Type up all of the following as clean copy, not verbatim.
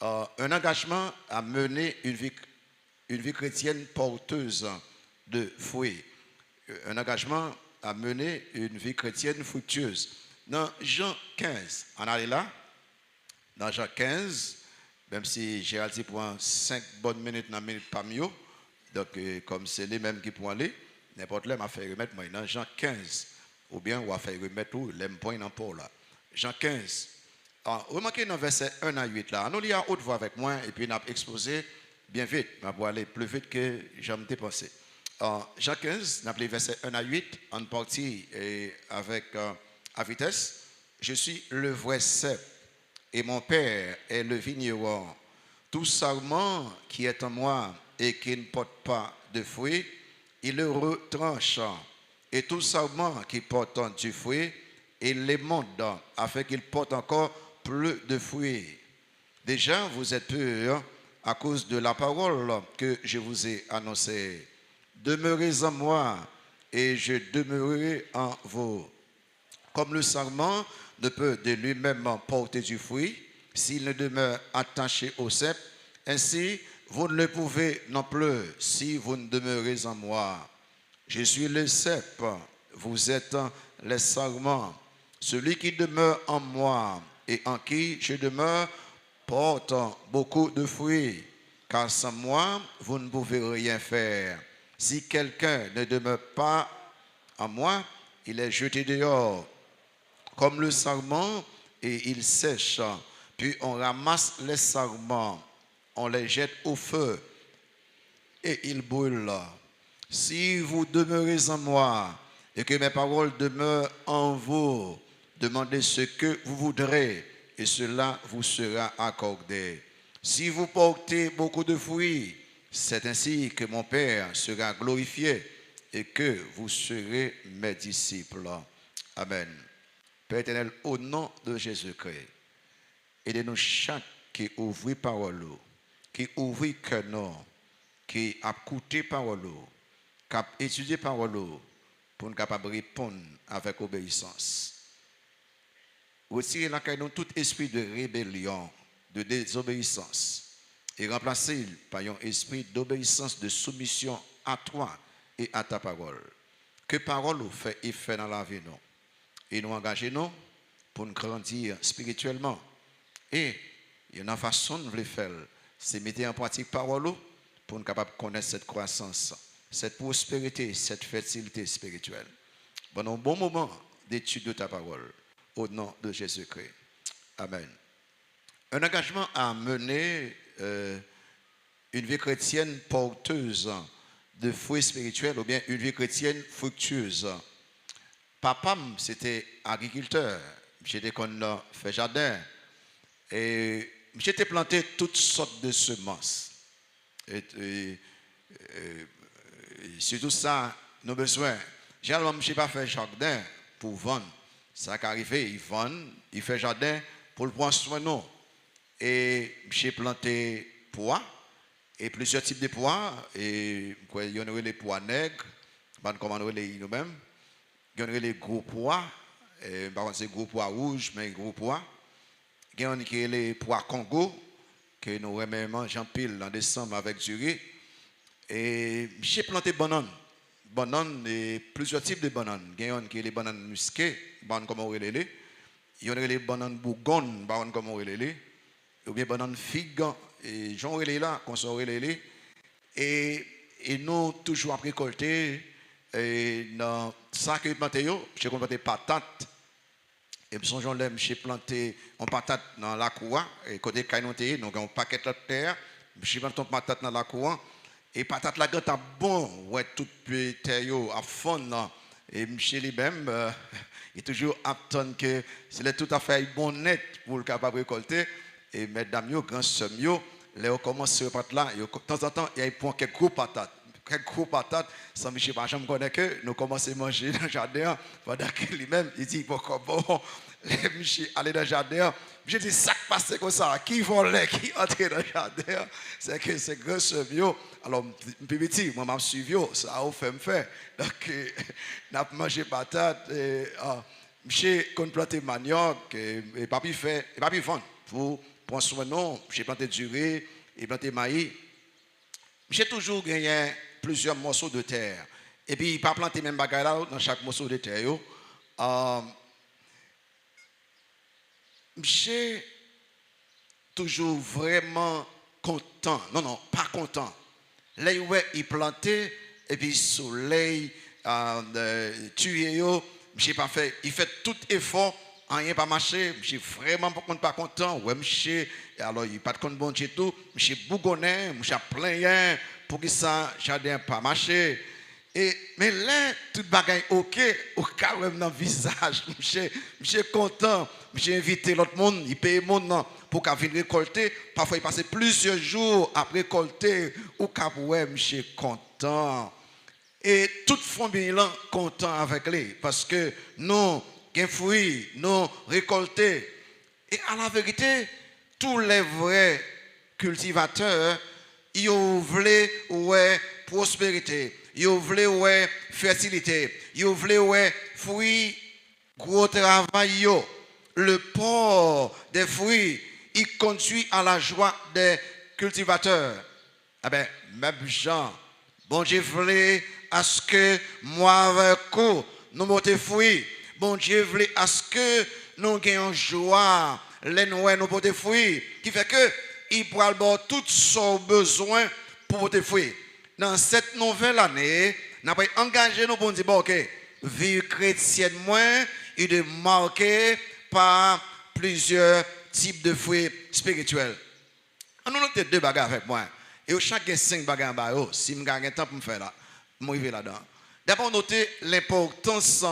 Un engagement à mener une vie chrétienne porteuse de fruits. Un engagement à mener une vie chrétienne fructueuse. Dans Jean 15, on est là. Dans Jean 15, même si Gérald prend 5 bonnes minutes dans la minute pas mieux, donc comme c'est les mêmes qui pourront aller, n'importe quoi m'a fait remettre moi dans Jean 15, ou bien on va faire remettre tout, les points dans Paul là. Jean 15. Remarquez dans verset 1 à 8 là, nous lisons à haute voix avec moi et puis nous avons exposé bien vite, on va aller plus vite que j'aime dépensé. Jean 15, nous avons verset 1 à 8, en partie avec à vitesse. Je suis le vrai cep et mon Père est le vigneron. Tout sarment qui est en moi et qui ne porte pas de fruits, il le retranche. Et tout sarment qui porte du fruit, il les monte afin qu'il porte encore plus de fruits. Déjà, vous êtes purs à cause de la parole que je vous ai annoncée. Demeurez en moi et je demeurerai en vous. Comme le sarment ne peut de lui-même porter du fruit s'il ne demeure attaché au cep, ainsi vous ne le pouvez non plus si vous ne demeurez en moi. Je suis le cep, vous êtes les sarments. Celui qui demeure en moi et en qui je demeure porte beaucoup de fruits, car sans moi, vous ne pouvez rien faire. Si quelqu'un ne demeure pas en moi, il est jeté dehors comme le sarment et il sèche. Puis on ramasse les sarments, on les jette au feu et ils brûlent. Si vous demeurez en moi et que mes paroles demeurent en vous, demandez ce que vous voudrez et cela vous sera accordé. Si vous portez beaucoup de fruits, c'est ainsi que mon Père sera glorifié et que vous serez mes disciples. Amen. Père éternel, au nom de Jésus-Christ, aidez-nous chaque qui ouvre parole, qui ouvre cœur, qui a écouté parole, qui a étudié parole, pour nous capables de répondre avec obéissance. Retirez la caille tout esprit de rébellion, de désobéissance, et remplacez-le par un esprit d'obéissance, de soumission à toi et à ta parole. Que parole vous fait effet dans la vie, nous. Et nous engageons pour nous grandir spirituellement. Et il y a une façon de le faire, c'est mettre en pratique parole pour nous capables de connaître cette croissance, cette prospérité, cette fertilité spirituelle. Bon, un bon moment d'étude de ta parole, au nom de Jésus-Christ. Amen. Un engagement à mener une vie chrétienne porteuse de fruits spirituels ou bien une vie chrétienne fructueuse. Papa, c'était agriculteur. J'étais qu'on fait jardin. Et j'étais planté toutes sortes de semences. Et surtout ça, nos besoins. Généralement, je n'ai pas fait jardin pour vendre. Ça qui arrive, il vend, il fait jardin pour le prendre soin de nous. Et j'ai planté pois, et plusieurs types de pois. Et il y en a les pois nègres, comment on les nous-mêmes. Il y a les gros pois, par contre c'est gros pois rouges, mais gros pois. Il y a les pois Congo, que nous manger en pile en décembre avec du riz. Et j'ai planté bananes. Bananes et plusieurs types de bananes. Il y a les bananes musquées, bananes comme on les lit. Il y a les bananes bourgogne, bananes comme on les lit. Ou bien bananes figues, et j'en relais là, qu'on s'en relais. Et nous toujours à récolter. Et dans ça que j'ai planté, j'ai planté patates. Et puis, j'ai planté une patate dans la cour. Et côté caïnoté, donc un paquet de terre. J'ai planté une patate dans la cour. Et patate là, quand bon, ouais, tout terre à fond. Et monsieur lui-même, il est toujours attend que c'est tout à fait bon net pour le capable de récolter. Et mesdames, grand sœurs, là, on commence ce patate là. De temps en temps, il y a quelques gros patates. Quelques gros patates, sans Michel Pacham connaît que nous commençons à manger dans le jardin pendant que lui-même, il dit, bon, Michel, allez dans le jardin. Je dis, ça passe comme ça, qui volait, qui entre dans le jardin, c'est que c'est grand bio. Alors, petit, moi, je suis vieux, ça a fait me faire. Donc, nous avons mangé patates, Michel, qu'on planté manioc, et papi fait, et papi vend pour prends soin non, j'ai planté du riz et planté maïs. J'ai toujours gagné plusieurs morceaux de terre. Et puis, pas planter même bagaille là dans chaque morceau de terre. J'ai toujours vraiment content. Non, pas content. Là, il plantait et puis soleil, tué, j'ai pas fait. Il fait tout effort, rien pas marché. J'ai vraiment pas content. Ouais, monsieur, alors il pas de compte bon Dieu tout. Monsieur bougonné, monsieur plein pour que ça, jardin pas marché. Mais là, tout bagaille ok, au cas même dans le visage, monsieur content, monsieur invité l'autre monde, il paye mon nom pour qu'il vienne récolter. Parfois, il passe plusieurs jours à récolter, au cas où monsieur content. Et toute famille là content avec lui, parce que nous, les fruits, nous récoltés. Et à la vérité, tous les vrais cultivateurs, ils veulent prospérité. Ils veulent fertilité. Ils veulent fruits, gros travail. Le port des fruits, il conduit à la joie des cultivateurs. Ah ben, même Jean, bon Dieu voulait à ce que moi avec vous, nous montions fruits. Bon Dieu voulait à ce que nous gagnions joie, les noix, nous porter fruits. Qui fait que il pourra avoir tout son besoin pour porter fruits. Dans cette nouvelle année, nous avons engagé nous pour dire, bon, ok, vie chrétienne, il est marqué par plusieurs types de fruits spirituels. Nous avons deux bagages avec moi. Et chaque 5 bagages en bas, si je gagne temps pour me faire là, je vais arriver là-dedans. D'abord, notez l'importance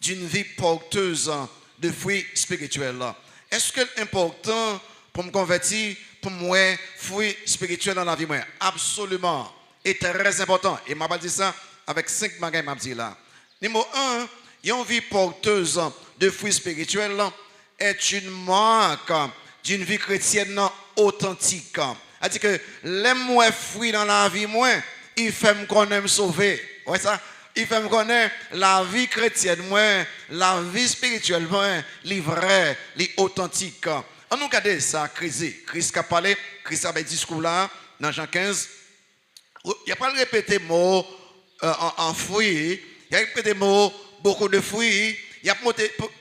d'une vie porteuse de fruits spirituels. Est-ce que c'est important pour me convertir, pour moi, fruits spirituels dans la vie? Absolument. Et très important. Et je vais dire ça avec 5 bagages, je vais dire là. Numéro 1, une vie porteuse de fruits spirituels est une marque d'une vie chrétienne authentique. C'est-à-dire que les moins fruits dans la vie, il fait me connaître me sauver. Ouais, ça? Il fait me connaître la vie chrétienne, la vie spirituelle, vraie, authentique. On nous regarde ça, Christ a parlé, Christ a fait discours là, dans Jean 15. Il n'y a pas répété mot en fruits, il y a répété mot beaucoup de fruits, il y a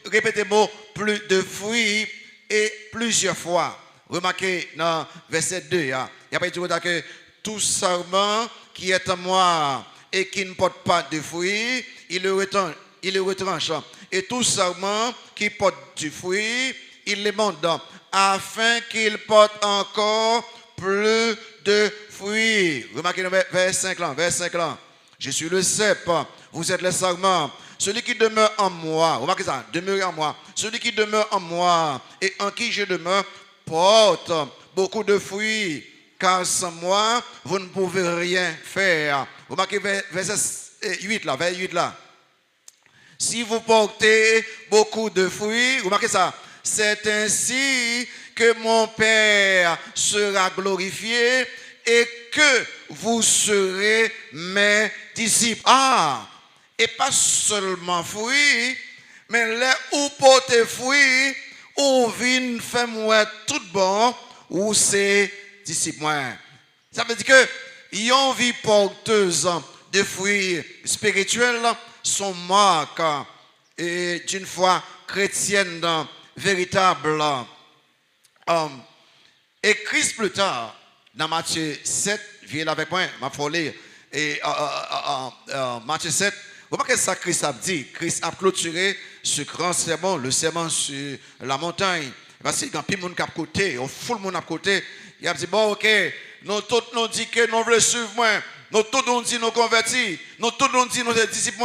répété mot plus de fruits et plusieurs fois. Remarquez dans verset 2, il y a pas dit que tout serment qui est en moi et qui ne porte pas de fruits, il le retranche. Et tout serment qui porte du fruit, il le monte afin qu'il porte encore plus de fruits. Remarquez dans verset 5 là. Je suis le cep, vous êtes les serments. Celui qui demeure en moi, remarquez ça, demeure en moi. Celui qui demeure en moi et en qui je demeure porte beaucoup de fruits, car sans moi, vous ne pouvez rien faire. Remarquez verset 8 là, verset 8 là. Si vous portez beaucoup de fruits, remarquez ça, c'est ainsi que mon Père sera glorifié et que vous serez mes disciples. Et pas seulement fruits, mais les où porter fruits, ou vin fait moi tout bon, ou c'est disciples. Ça veut dire que une vie porteuse de fruits spirituels sont marques et d'une foi chrétienne véritable. Et Christ plus tard, dans Matthieu 7, viens avec moi, ma folie, et Matthieu 7, vous voyez ce que Christ a dit. Christ a clôturé ce grand sermon, le sermon sur la montagne. Parce que quand tout le monde a côté, au full monde à côté, il a dit, bon, ok, nous tous nous dit que nous voulons suivre moi, nous tous nous dit nous convertis, nous tous nous dit nous sommes disciples.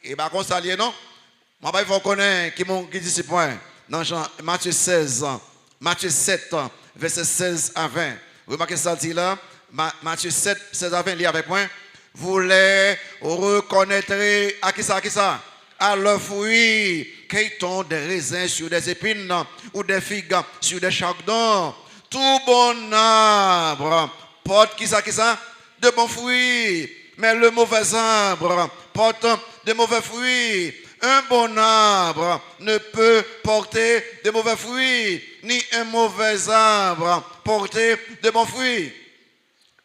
Et bien, comme ça, non? Moi, il faut connaître qui sont disciples. Dans Matthieu 16, Matthieu 7, verset 16 à 20. Vous remarquez ça dit là? Matthieu 7, 16 à 20, lis avec moi. Vous les reconnaîtrez à qui ça? À leurs fruits, qu'ils ont des raisins sur des épines ou des figues sur des chardons. Tout bon arbre porte qui ça? De bons fruits. Mais le mauvais arbre porte de mauvais fruits. Un bon arbre ne peut porter de mauvais fruits. ni un mauvais arbre porter de bons fruits.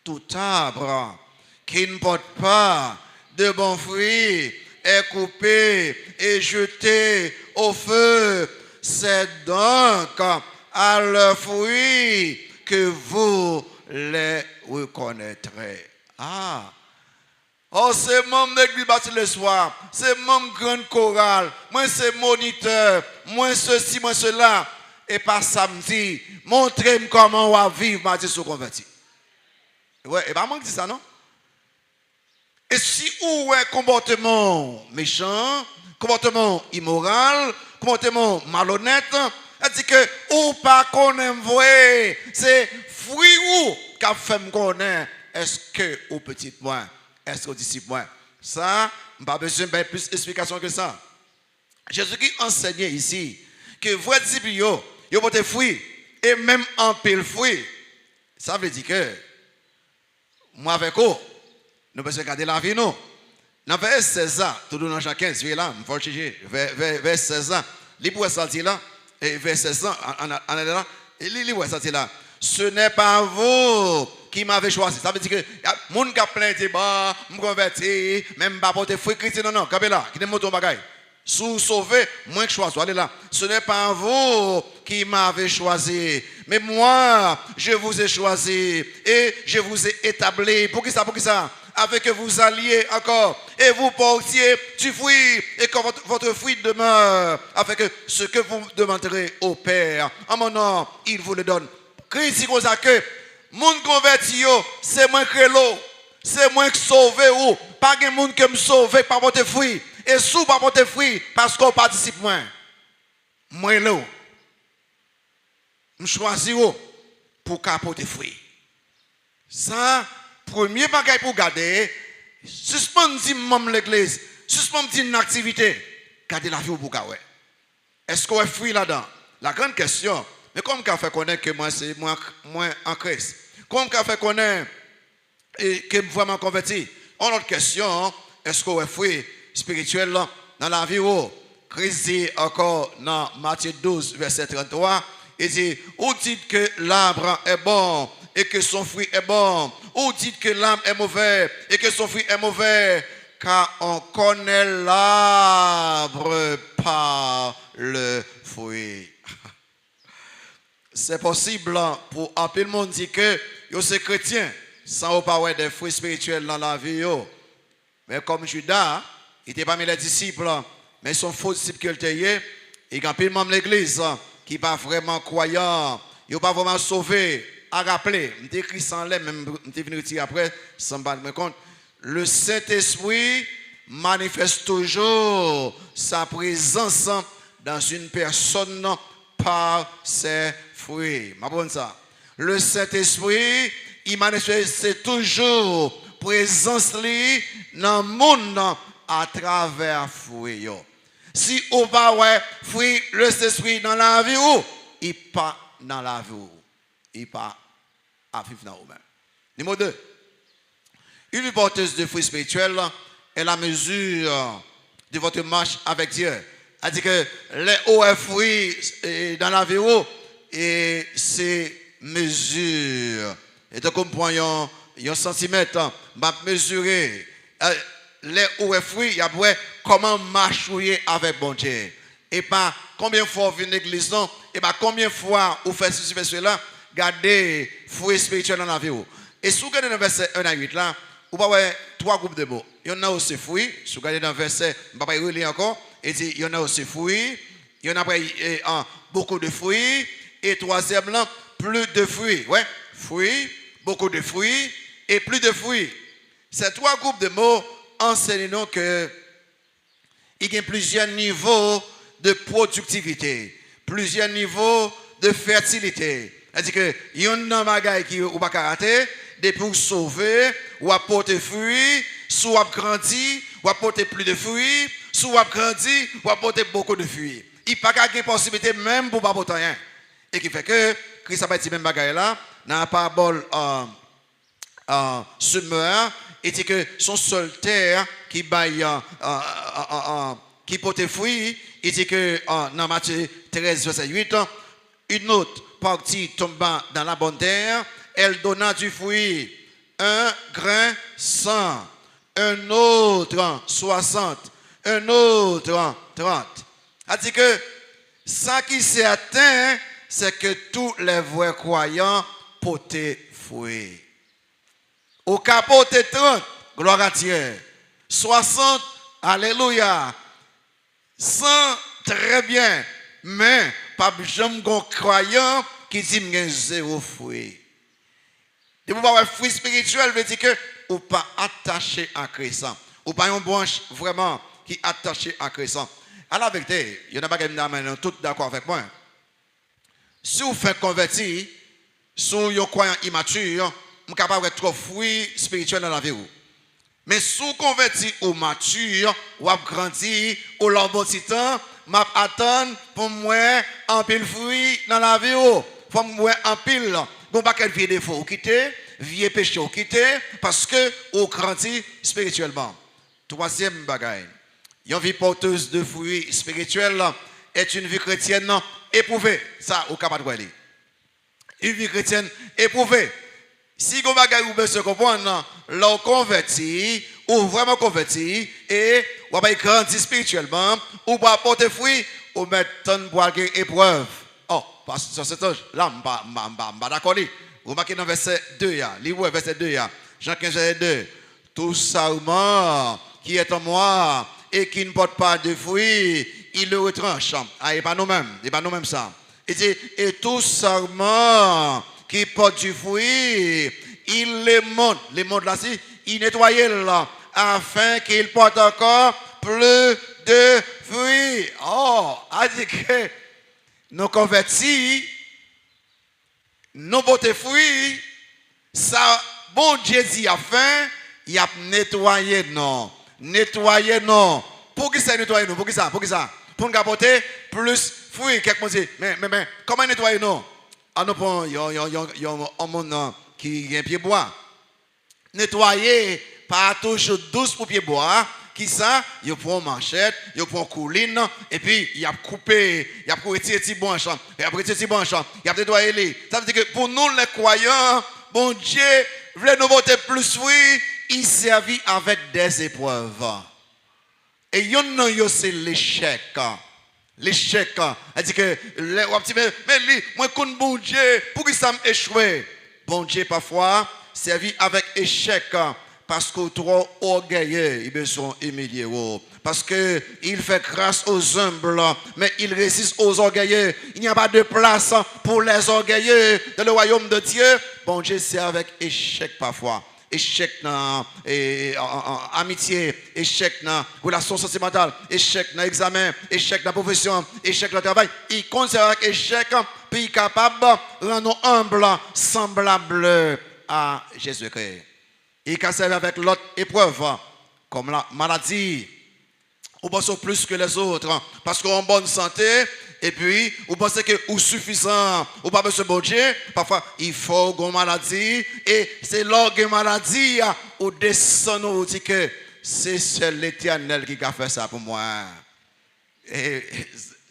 Tout arbre qui ne porte pas de bons fruits est coupé et jeté au feu. C'est donc à leurs fruits que vous les reconnaîtrez. Ah! Oh, c'est membre de l'église bâtie le soir, c'est membre grande chorale, moi c'est moniteur, moi ceci, moi cela. Et pas samedi, montrez-moi comment on va vivre, Matthieu sous converti. Ouais, et pas moi qui dis ça, non? Et si ou est comportement méchant, comportement immoral, comportement malhonnête, elle dit que ou pas qu'on aime voir, c'est fruit ou qu'a fait me connaître. Est-ce que au petit point, est-ce qu'au disciple point? Ça, pas besoin de plus d'explication que ça. Jésus-Christ enseignait ici que vrais disciples, ils portent fruit et même en pile fruit. Ça veut dire que moi avec vous, nous devons garder la vie, nous. Dans vers 16 ans, tout le monde chacun, 15, là, il faut chercher, vers 16 ans, les pour sortir là, et vers 16 ans, on est là, et les pour sortir là. Ce n'est pas vous qui m'avez choisi. Ça veut dire que, les gens qui ont plein de bas, me converti, même pas porter fruit chrétien, non, comme là, qui ne monte pas bagaille. Sous sauver, moi que choisis. Allez là. Ce n'est pas vous qui m'avez choisi, mais moi, je vous ai choisi et je vous ai établi. Pour qui ça? Pour qui ça? Afin que vous alliez encore et vous portiez du fruit et que votre fruit demeure, afin que ce que vous demanderez au Père, en mon nom, il vous le donne. Christ dit comme ça que mon converti, c'est moi qui l'eau, c'est moi qui sauve ou pas de monde qui me sauve par votre fruit. Et sous pas porter fruit parce qu'on participe moins. Moi là, je choisis pour porter fruit. Ça, premier bagage pour garder, suspendre l'église, suspendre une activité, garder la vie pour garder. Est-ce qu'on a fruit là-dedans? La grande question, mais comme qu'on fait connaître que moi c'est moi en Christ, comme qu'on fait connaître que vraiment converti, une autre question, est-ce qu'on a fruit spirituel dans la vie où Christ dit encore dans Matthieu 12 verset 33, il dit, ou dites que l'arbre est bon et que son fruit est bon, ou dites que l'arbre est mauvais et que son fruit est mauvais, car on connaît l'arbre par le fruit. C'est possible pour un peu le monde dire que yo c'est chrétien sans pas des fruits spirituels dans la vie yo. Mais comme Judas, il était parmi les disciples, mais son faux disciple qu'il était, il y a un membre de l'église qui n'est pas vraiment croyant, il n'est pas vraiment sauvé. À rappeler, je écrit sans l'air, même je venu retirer après, sans pas me compte. Le Saint-Esprit manifeste toujours sa présence dans une personne par ses fruits. Ma bonne ça. Le Saint-Esprit, il manifeste toujours présence dans le monde à travers fruit. Si on pas ouais fruit le Saint-Esprit dans la vie ou il pas dans la vie ou il pas à vivre dans vous-même. Numéro 2. Une porteuse de fruits spirituels est la mesure de votre marche avec Dieu. C'est-à-dire que les hauts fruits dans la vie ou et c'est mesure. Et donc comme point un centimètre, m'a mesurer les hauts fruits, il y a comment marcher avec bon Dieu. Et pas combien de fois vous venez à l'église, non? Et pas combien de fois vous faites ceci, faites cela, gardez fruits spirituels dans la vie. Et si vous regardez dans le verset 1 à 8 là, vous avez trois groupes de mots. Il y en a aussi fruits. Si vous regardez dans le verset, je ne vais pas y relire encore. Et il y en a aussi fruits. Il y en a beaucoup de fruits. Et troisième là, plus de fruits. Ouais, fruits, beaucoup de fruits et plus de fruits. Ces trois groupes de mots enseignent que il y a plusieurs niveaux de productivité, plusieurs niveaux de fertilité. C'est-à-dire que il y a un bagage qui ou pas karaté, depuis vous sauver, ou apporter fruits, soit grandi, ou apporter plus de fruits, soit grandi, ou apporter beaucoup de fruits. Il n'y a pas de possibilité même pour pas apporter rien. Et qui fait que Christ a dit même bagage là, dans la parabole semeur, et dit que son seul terre qui baille qui porte fruit, il dit que dans Matthieu 13 verset 8, Une autre partie tomba dans la bonne terre, elle donna du fruit, un grain 100, un autre 60, un autre 30. C'est-à-dire que ça qui s'est atteint, c'est que tous les vrais croyants portaient fruit. Au cas porté 30, gloire à Dieu. 60, alléluia. 100, très bien. Mais, pas jamais un croyant qui dit que j'ai zéro fruit. Et vous avoir un fruit spirituel, veut dire que vous pas attaché à Christ. Ou pas une branche vraiment qui est attachée à Christ. À la vérité, il y en a pas qui sont tous d'accord avec moi. Si vous faites convertir, si vous êtes croyant immature, vous êtes capable de trop fruit spirituel dans la vie. Mais si vous convertis ou mature, ou grandi, ou l'en bon temps, m'a attendre pour moi un pile fruit dans la vie. Pour moi un pile. Bon pas quel vieux défaut quitter, vieux péché quitter parce que vous grandi spirituellement. Troisième bagaille. Une vie porteuse de fruits spirituels est une vie chrétienne éprouvée. Ça, au capable de dire. Une vie chrétienne éprouvée. Si vous avez se comprendre, l'on converti, ou vraiment converti, et vous avez grandi spirituellement, ou pas porter fruit, ou mettre pour une épreuve. Oh, parce que c'est là, je ne suis pas d'accord. Vous marquez dans verset 2, livre verset 2, Jean 15, verset 2. Tout sarment qui est en moi et qui ne porte pas de fruit, il le retranche. Ah, et pas nous-mêmes, et pas nous-mêmes ça. Il dit, et tout sarment qui porte du fruit, il les monte. Les monte là, si, il nettoie là, afin qu'il porte encore plus de fruits. Oh, a dit que nous convertis, nous portons fruits, ça, bon Dieu dit, afin, il a nettoyé non. Nettoyer non. Pour qui ça nettoyer non? Pour qui ça? Pour nous apporter plus fruits. Quelqu'un dit, mais, comment nettoyer non? Ah non, il y a un monde qui a un pied bois. Nettoyer, pas toujours douce pour pied bois. Qui ça? Il prend manchette, il prend couline, et puis il a coupé, il a retirer les branches, il a retiré les branches, il a nettoyé les. Ça veut dire que pour nous les croyants, bon Dieu voulait nous porter plus fruits, il servit avec des épreuves. Et il y a c'est l'échec. L'échec. C'est-à-dire que, mais moi, je bon Dieu, pour que ça m'échoue. Bon Dieu, parfois, servi avec échec. Parce que trop orgueilleux, il besoin humilier. Parce qu'il fait grâce aux humbles, mais il résiste aux orgueilleux. Il n'y a pas de place pour les orgueilleux dans le royaume de Dieu. Bon Dieu, c'est avec échec parfois. Échec dans amitié, échec dans relation sentimentale, échec dans examen, échec dans profession, échec dans travail. Il conserve avec échec, puis il est capable de rendre humble, semblable à Jésus-Christ. Il est servi avec l'autre épreuve, comme la maladie. On pense plus que les autres, parce qu'on est en bonne santé, et puis, vous pensez que vous suffisant, ou pas besoin de bon Dieu, parfois, il faut une maladie, et c'est l'orgue maladie, ou descend, nous dit que c'est seul l'Éternel qui a fait ça pour moi. Et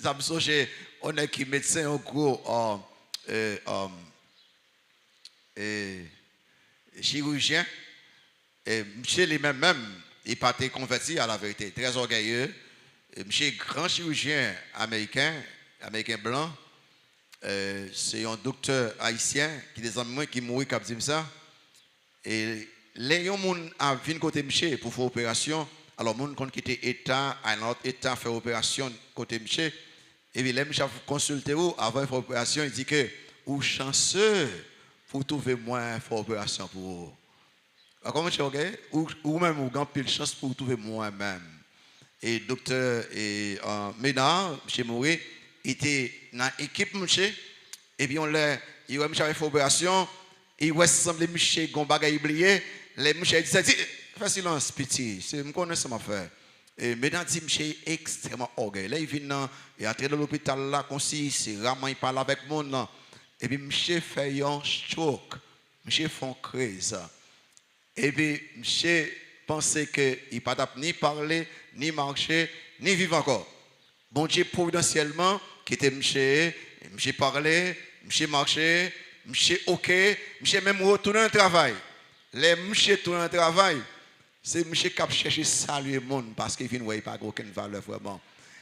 ça me songe, on est qui médecin au gros, chirurgien, et monsieur lui-même, il pas été converti à la vérité, très orgueilleux. Monsieur grand chirurgien américain blanc, c'est un docteur haïtien qui des amis qui mourit comme ça. Et les gens qui viennent côté monsieur pour faire opération, alors les gens qui étaient état à un autre état faire opération côté monsieur, et puis les gens consultent avant de faire opération, il dit que ou chanceux pour trouver moins faire opération pour vous. Comment tu dis, ou même ou grand pile chance pour trouver moi-même. Et docteur Ménard, chez Moury, était dans l'équipe monsieur, et puis on l'a, il a fait opération, il a semblé monsieur Gombaga oublié, les monsieur dit fais silence petit, c'est me connais ça m'a fait. Et Ménard dit monsieur extrêmement orgueilleux. Là il vient et entre dans l'hôpital là comme si c'est vraiment il parle avec monde. Et puis monsieur fait un choc, monsieur fait une crise. Et puis monsieur pensait qu'il ne pas ni parler, ni marcher, ni vivre encore. Bon Dieu providentiellement, qui était monsieur, j'ai parlé, j'ai marché, j'ai OK, j'ai même retourné au travail. Les monsieur tourner au travail, c'est monsieur qui a cherché saluer le monde parce qu'il vient ouais pas aucune valeur vraiment.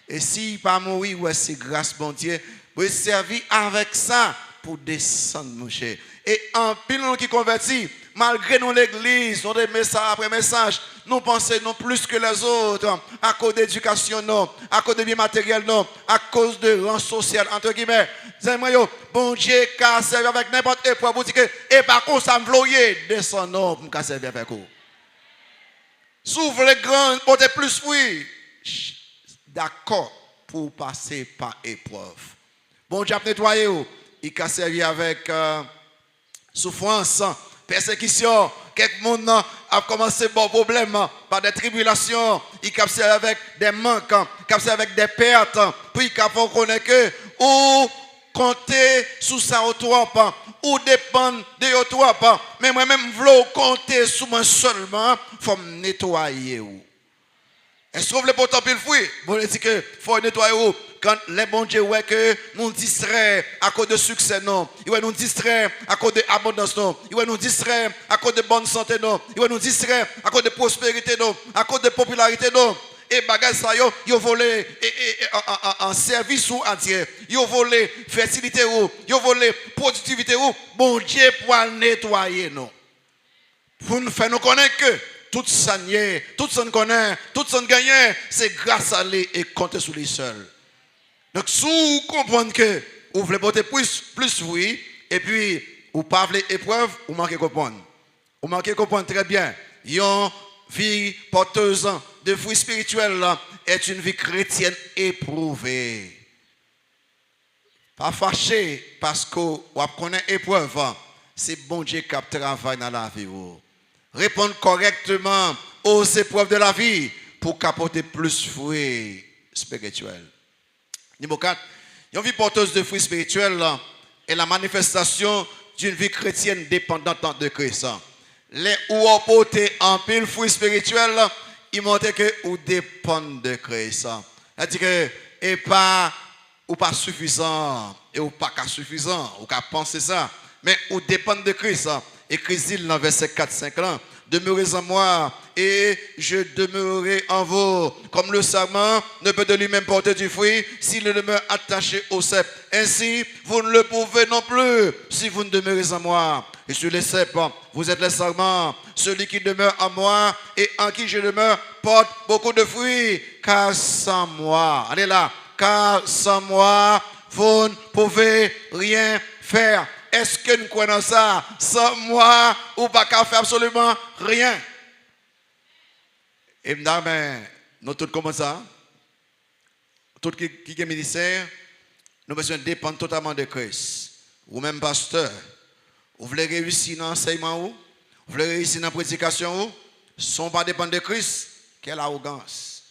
Et si pas mourir ouais c'est grâce bon Dieu, vous servir avec ça pour descendre monsieur. Et en pile qui convertit, malgré nous l'église, on des messages après messages, nous pensons non plus que les autres, à cause d'éducation non, à cause de biens matériels non, à cause de rang social entre guillemets. Bon Dieu, qu'à servir avec n'importe quel épreuve, vous dites que, et par contre, ça me vloyer, descend non, pour me servir avec vous. S'ouvre les grands, portez plus fruits. D'accord, pour passer par épreuve. Bon Dieu, nettoyer vous. Il a servi avec souffrance, persécution. Quelques gens a commencé bon problème par des tribulations. Il a servi avec des manques, il a servi avec des pertes. Puis il a reconnaître que ou compter sous ça au trop, ou dépendre de au trop. Mais moi-même, je veux compter sur moi seulement, il faut me nettoyer. Est-ce que vous voulez pourtant pile fruit? Bon, il dit que faut nettoyer. Quand les bons dieux ouais que nous distraient à cause de succès non, ils nous distraient à cause de abondance non, ils nous distraient à cause de bonne santé non, ils nous distraient à cause de prospérité non, à cause de popularité non. Et bagage ça yo volé en service ou entier, yo volé fertilité ou, yo volé productivité ou, bon Dieu pour nettoyer non. Pour nous faire nous connaître que tout ça nier, tout ça nous connaît, tout ça nous gagne, c'est grâce à lui et compter sur lui seul. Donc, si vous comprenez que vous voulez porter plus oui, et puis vous pas voulez épreuve, vous manquez comprendre. Vous manquez comprendre très bien. Une vie porteuse de fruits spirituels est une vie chrétienne éprouvée. Pas fâché parce que vous connaissez épreuve. C'est bon Dieu qui travaille dans la vie. Répondre correctement aux épreuves de la vie pour apporter plus de fruits spirituels. Numéro 4, une vie porteuse de fruits spirituels est la manifestation d'une vie chrétienne dépendante de Christ. Les ou apporter en pile fruits spirituels, il montre que vous dépendez de Christ. C'est-à-dire que et pas ou pas suffisant et ou pas suffisant, ou qu'à penser ça, mais vous dépendez de Christ. Et Christ dit dans verset 4-5 là, demeurez en moi et je demeurerai en vous. Comme le sarment ne peut de lui-même porter du fruit s'il ne demeure attaché au cep. Ainsi, vous ne le pouvez non plus si vous ne demeurez en moi. Et sur les cèpes, vous êtes les sarments. Celui qui demeure en moi et en qui je demeure porte beaucoup de fruits. Car sans moi, allez là, car sans moi, vous ne pouvez rien faire. Est-ce que nous connaissons ça? Sans moi, ou pas qu'à faire absolument rien. Et maintenant, nous tous comme ça. Tout qui est ministère, nous besoin dépendre totalement de Christ. Ou même pasteur. Vous voulez réussir dans l'enseignement ou? Vous voulez réussir dans la prédication ou? Sont pas dépendre de Christ. Quelle arrogance.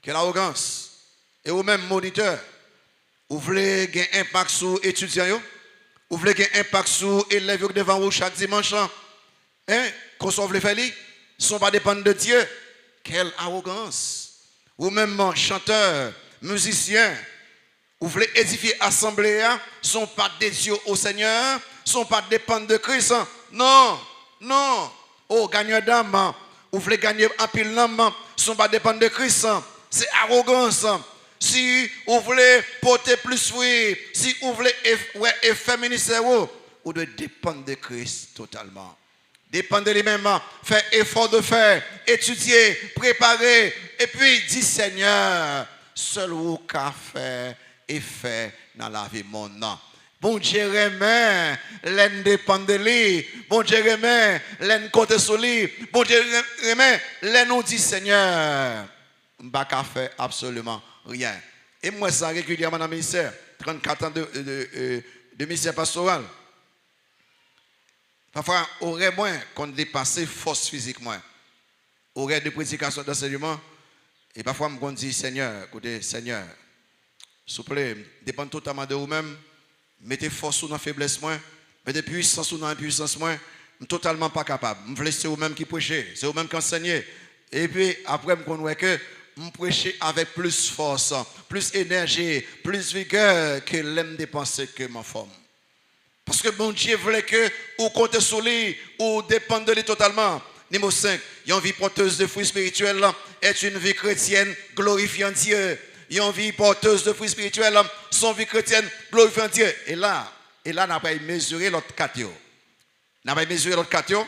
Quelle arrogance. Et vous même moniteur. Vous voulez gagner un impact sur les étudiants? Vous voulez qu'il y ait un impact sur les élèves devant vous chaque dimanche? Hein? Qu'on soit les faire, sont pas dépendre de Dieu. Quelle arrogance. Ou même chanteurs, musiciens, vous voulez édifier l'assemblée, sont pas dédiés au Seigneur, sont pas dépendre de Christ. Non, non. Oh, gagneur d'âme, vous voulez gagner un pile d'âme, sont pas dépendre de Christ. C'est arrogance. Si vous voulez porter plus fruits, si vous voulez faire ministère, vous devez dépendre de Christ totalement. Dépendre de lui-même, faire effort de faire, étudier, préparer, et puis dire Seigneur, seul vous qui fait et fait dans la vie monde. Bon Dieu remet, l'en dépend de lui. Bon Dieu remet, l'en compte sur lui. Bon Dieu remet, l'en nous dit Seigneur, je ne peux pas faire absolument rien. Et moi, ça régulièrement dans le ministère, 34 ans de ministère pastoral. Parfois, aurait moins qu'on dépasse force physique moins. Aurait de prédication d'enseignement. Et parfois, je me dis, Seigneur, écoutez, Seigneur, s'il vous plaît, dépend totalement de vous-même. Mettez force ou dans faiblesse moins. Mettez puissance ou dans impuissance moins. Je ne suis totalement pas capable. Je veux c'est vous-même qui prêchez. C'est vous-même qui enseignez. Et puis, après, je connais que me prêcher avec plus force, plus énergie, plus vigueur que l'aime dépenser que ma forme. Parce que bon Dieu voulait que ou compter sur lui ou dépendre de lui totalement. Numéro 5, une vie porteuse de fruits spirituels est une vie chrétienne glorifiant Dieu. Une vie porteuse de fruits spirituels, son vie chrétienne glorifiant Dieu. Et là, on n'a pas mesuré l'autre catéo. On n'a pas mesuré l'autre catéo.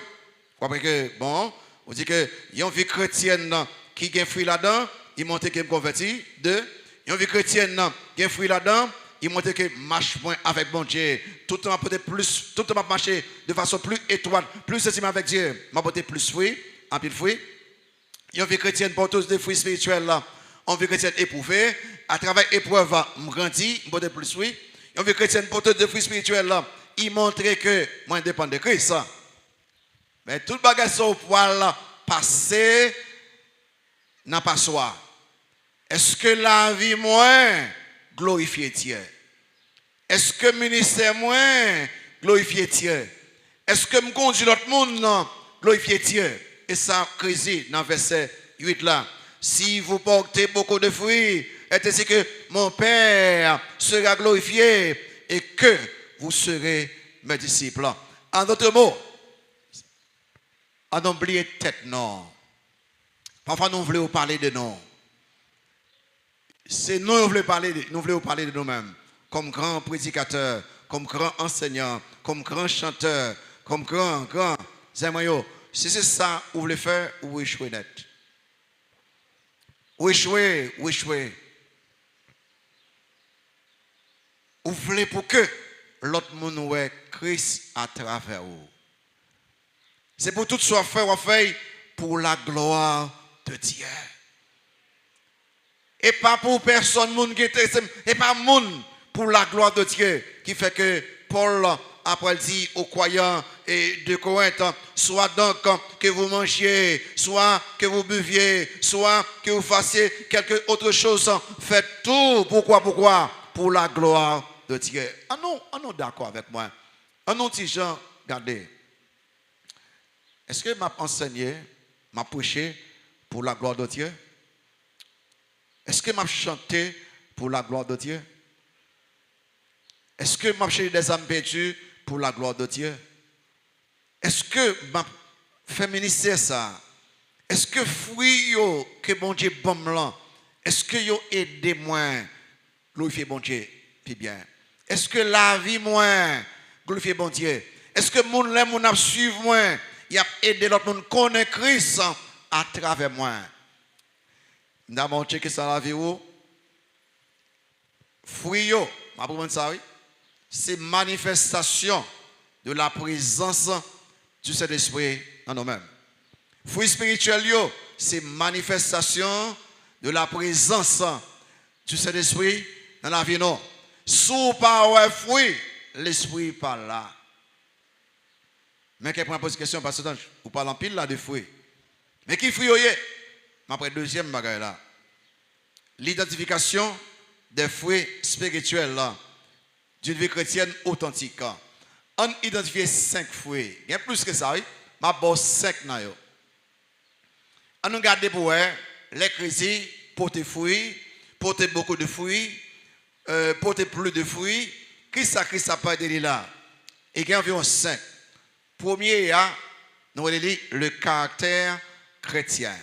Parce que, bon, on dit que une vie chrétienne qui a un fruit là-dedans, il montre qu'il est converti. 2, une vie chrétienne qui a un fruit là-dedans, il montre que marche moins avec bon Dieu. Tout le temps plus, tout le temps marcher de façon plus étroite, plus intime avec Dieu. M'a porté plus fruits, un peu de fruits. Une vie chrétienne porteuse de fruits spirituels là. Une vie chrétienne éprouvée, à travers l'épreuve, je grandis, je porte plus fruits. Une vie chrétienne porteuse de fruits spirituels là, il montre que moi je dépends de Christ. Mais tout le bagage sur le poil passé n'a pas soi. Est-ce que la vie moins glorifie Dieu? Est-ce que le ministère moins glorifie Dieu? Est-ce que me conduit l'autre monde glorifie Dieu? Et ça, Christ, dans verset 8 là. Si vous portez beaucoup de fruits, est ainsi que mon Père sera glorifié et que vous serez mes disciples. En d'autres mots, on a oublié tête non. Parfois nous voulons parler de nous. C'est nous qui voulons parler de nous-mêmes. Comme grands prédicateurs, comme grands enseignants, comme grands chanteurs, comme grands. Si c'est ça que vous voulez faire, vous échouez net. Vous échouez. Vous voulez pour que l'autre monde voit Christ à travers vous. C'est pour tout soit fait pour la gloire de Dieu. Et pas pour personne, et pas monde pour la gloire de Dieu qui fait que Paul après dit aux croyants et de Corinthe, soit donc que vous mangiez, soit que vous buviez, soit que vous fassiez quelque autre chose, faites tout. Pourquoi? Pour la gloire de Dieu. Ah non, d'accord avec moi. Ah non, petit Jean, regardez. Est-ce que m'a enseigné, m'a prêché pour la gloire de Dieu? Est-ce que m'a chanté pour la gloire de Dieu? Est-ce que m'a cherché des âmes perdues pour la gloire de Dieu? Est-ce que m'a fait ministère ça? Est-ce que fruit que bon Dieu bon blanc? Est-ce que yo aidé moi glorifier bon Dieu puis bien? Est-ce que la vie moi glorifier bon Dieu? Est-ce que mon l'aime mon a suivre moi? Il a aidé l'autre monde connaître Christ à travers moi. N'a montré que ça la vie où fruit yo, m'a pour ça oui. C'est manifestation de la présence du Saint-Esprit en nous-mêmes. Fruit spirituel yo, c'est manifestation de la présence du Saint-Esprit dans la vie non. Sous par un fruit, l'esprit par là. Mais quelqu'un pose une question parce que vous parlez en pile là de fruits. Mais qui fruit yoye? Après deuxième bagaille là. L'identification des fruits spirituels là d'une vie chrétienne authentique. On identifie 5 fruits. Il y a plus que ça, oui. Ma bosse 5 na yo. On nous garde pour les chrétiens portent fruits, portent beaucoup de fruits, portent plus de fruits. Qui ça pas de là? Et il y a environ 5. Premier, nous allons dire le caractère chrétien.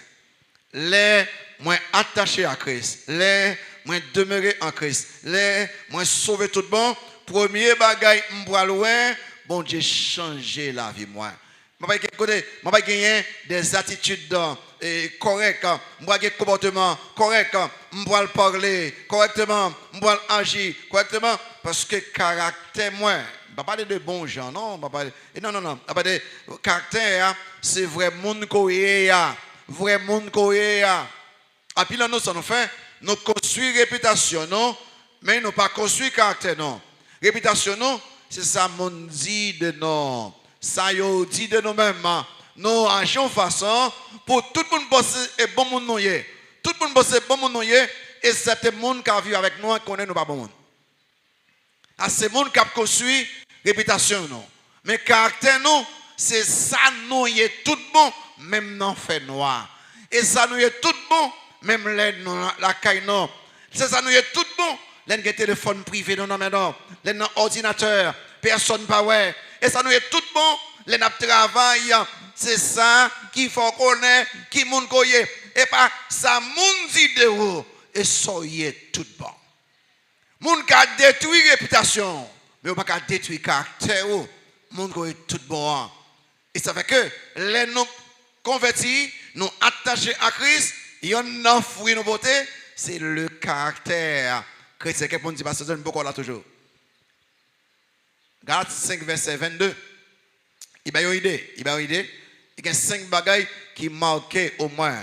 Les moins attachés à Christ, les moins demeurés en Christ, les moins sauvés tout bon. Premier bagaille, m'bois loin, bon Dieu changer la vie moi. M'a pas gagner des attitudes correctes, m'bois des comportements corrects, m'bois parler correctement, m'bois agir correctement parce que caractère moi. Je ne parle pas de bons gens, non. Non. De caractère, c'est vrai monde qui vrai monde qui est. Et puis là, nous, ça nous fait, nous construisons réputation, non. Mais nous pas construit caractère, non. Réputation, non, c'est ça, mon dit de nous. Ça, yo dit de nous-mêmes. Nous agions façon pour tout le monde bosser et bon monde nous. Tout le monde bosser bon monde nous. Et c'est le monde qui a vu avec nous, qui connaît nous pas bon monde. À ce monde qui a construit réputation non. Mais caractère non, c'est ça nous est tout bon même non fait noir. Et ça nous est tout bon même la caille non. C'est ça, nous est tout bon. Les téléphone privé, non, non, les ordinateur, personne pas ouais. Et ça nous est tout bon. Les travail, c'est ça qu'il faut connaître, qui moun koye. Et pas ça moun dit de vous. Et soyez tout bon. Moun ka détruit réputation, mais on pas ka détruire caractère. Moun koye tout bon. Et ça fait que les nous convertis, nous attachés à Christ, yon a fruit nos beauté, c'est le caractère. Chrétien, quelqu'un dit pas ça beaucoup là toujours. Galates 5 verset 22. Il y a une idée, il y a 5 bagailles qui marquent au moins.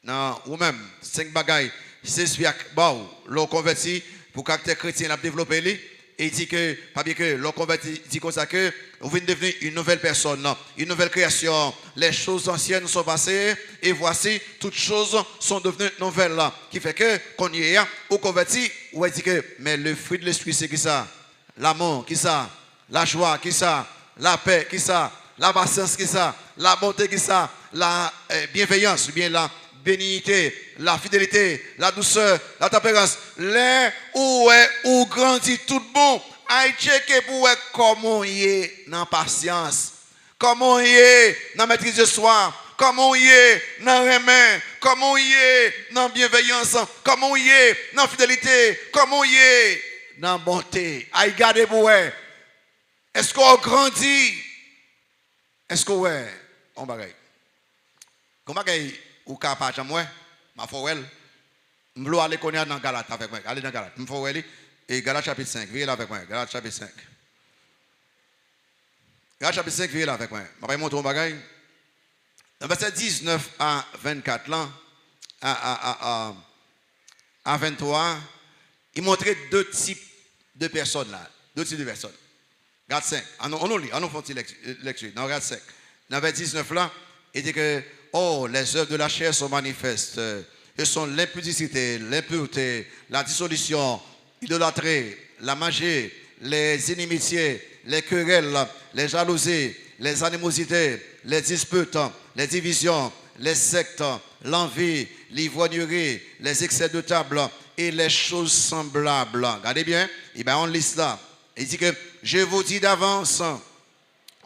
Non, ou même 5 bagailles, c'est celui bon, l'on converti pour caractère chrétien l'a développé lui. Et il dit que, pas bien que, l'on converti dit comme ça que vous venez devenir une nouvelle personne, une nouvelle création. Les choses anciennes sont passées et voici, toutes choses sont devenues nouvelles. Qui fait que, qu'on y est, au converti, on dit que, mais le fruit de l'esprit, c'est qui ça? L'amour, qui ça? La joie, qui ça? La paix, qui ça? La patience, qui ça? La bonté, qui ça? La bienveillance, ou bien la bénignité, la fidélité, la douceur, la tempérance. Les où grandit tout bon. Aïe checker pour comment y est dans patience. Comment y est dans maîtrise de soi. Comment y est dans remède. Comment y est dans bienveillance. Comment y est dans fidélité. Comment y est dans bonté. Aïe garder pour est-ce qu'on grandit? Est-ce qu'on on bagaille? Comment bagaille ou capable moi ma fowel m'vlo aller connaître dans Galate avec moi aller dans Galate m'fowel et Galate chapitre 5 viens là avec moi Galate chapitre 5 Galate chapitre 5 viens là avec moi m'a pas montrer un bagaille dans verset 19 à 24 là à 23 il montrait deux types de personnes là Galate 5 on lit on fait une lecture dans Galate 5 dans verset 19 là il dit que oh, les œuvres de la chair sont manifestes. Ce sont l'impudicité, l'impureté, la dissolution, l'idolâtrie, la magie, les inimitiés, les querelles, les jalousies, les animosités, les disputes, les divisions, les sectes, l'envie, l'ivrognerie, les excès de table et les choses semblables. Regardez bien, et bien on lit cela. Il dit que je vous dis d'avance,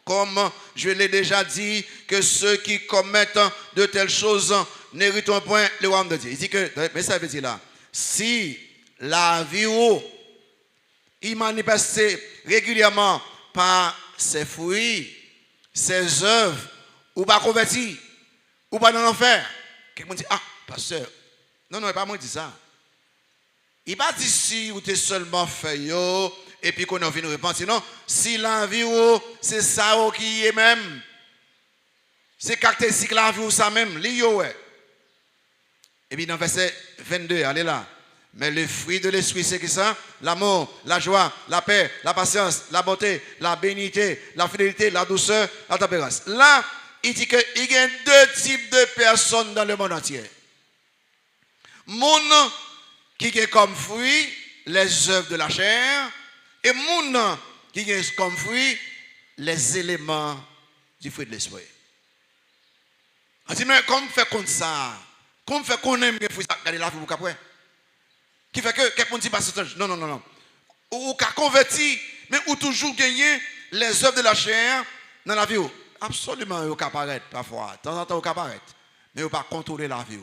comme je l'ai déjà dit, que ceux qui commettent de telles choses n'hériteront point le royaume de Dieu. Il dit que, mais ça veut dire là, si la vie il manifeste régulièrement par ses fruits, ses œuvres, ou pas converti, ou pas dans l'enfer, quelqu'un dit, ah, pasteur, non, il pas moi dit ça. Il pas dit si ou tu es seulement fait yo, et puis qu'on a envie de repentir. Non, si la vie c'est ça qui est même. C'est caractéristique la vie ça même. Et puis dans verset 22, allez là. Mais le fruit de l'esprit, c'est que ça? L'amour, la joie, la paix, la patience, la bonté, la bénignité, la fidélité, la douceur, la tempérance. Là, il dit qu'il y a deux types de personnes dans le monde entier. Monde qui a comme fruit les œuvres de la chair. Et moun qui a comme fruit les éléments du fruit de l'esprit. On dit, mais comment fait comme ça? Comment fait qu'on aime les fruits de la vie après? Qui fait que quelqu'un dit, non. Ou qu'a converti, mais ou toujours gagner les œuvres de la chair dans la vie. Absolument, il peut apparaître parfois. De temps en temps, il peut apparaître. Mais il ne peut pas contrôler la vie.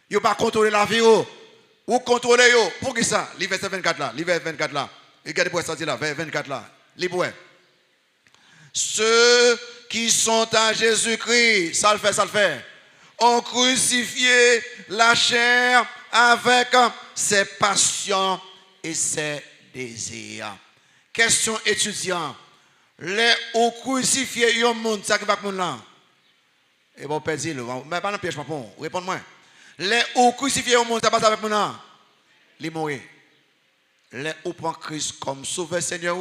Il ne peut pas contrôler la vie. Ou contrôler. Pour qui ça? L'hiver 24 là. L'hiver 24 là. Regardez pour ça là, 24 là. Libre. Ceux qui sont à Jésus-Christ, ça le fait, ont crucifié la chair avec ses passions et ses désirs. Question étudiant. Les ont crucifié un monde, ça qui va pour là. Et bon, perdre, mais pas dans piège, papa. Réponds-moi. Les ont crucifié un monde, ça passe avec moi là. Les mourir. Les ou prend Christ comme sauveur Seigneur